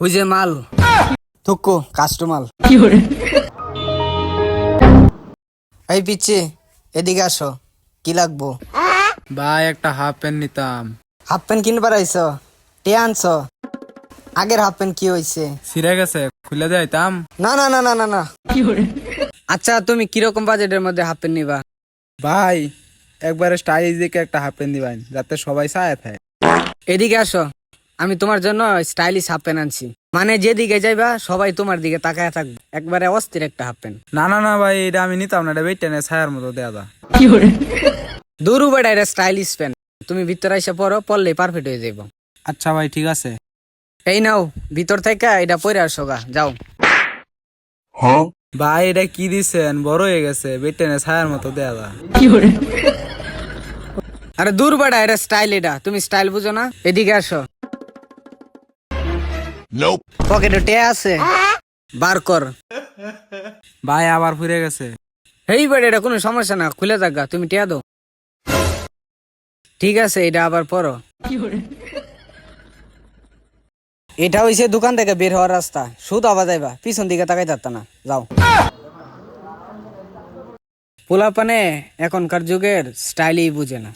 ওই যে মাল থুকু কাস্টমার এই পিচ্ছি এদিকে আসো, কি লাগবো? ভাই একটা হাফ প্যান্ট নিতাম। হাফ প্যান্ট কিনবার আইছো? টে আনছো? আগের হাফ প্যান্ট কি হইছে? ছিঁড়ে গেছে, খুলে যাইতাম। না না না না না না। আচ্ছা তুমি কিরকম বাজেটের মধ্যে হাফ প্যান্ট নিবা? ভাই একবারে স্টাইলিশ দিকে একটা হাফ প্যান্ট দিবেন, যাতে সবাই চায় থাকে। এদিকে আসো, আমি তোমার জন্য স্টাইলিশ হাফ প্যান্ট আনছি। মানে যেদিকে যাইবা সবাই তোমার দিকে তাকায় থাকবে, একবারে অস্থির একটা হাফ প্যান্ট। না না না ভাই, এটা আমি নিতাম না, এটা বেটেনে ছায়ার মতো দেয়া দা। দূর বেড়া, এটা স্টাইলিশ প্যান্ট। তুমি ভিতরে এসে পড়ো, পড়লেই পারফেক্ট হয়ে যাইব। আচ্ছা ভাই ঠিক আছে। এই নাও, ভিতর থেকে এটা পরে আসো গা, যাও। ভাই এটা কি দিছেন, বড় হয়ে গেছে, বেটেনে ছায়ার মতো দেয়া দা। আরে দূর বেড়া, এটা স্টাইল, এটা তুমি স্টাইল বুঝো না? এদিকে আসো। পকেটে টে আছে, বার কর। ভাই আবার ফুরে গেছে। এই বেড়া, এটা কোনো সমস্যা না, খুলে থাকা, তুমি টিয়া দাও। ঠিক আছে, এটা আবার পরো। এটা হইছে দোকান থেকে বের হওয়ার রাস্তা, শুধু আবার যাইবা, পিছন দিকে তাকাই যাত না, যাও। পোলাপানে এখনকার যুগের স্টাইলই বুঝে না।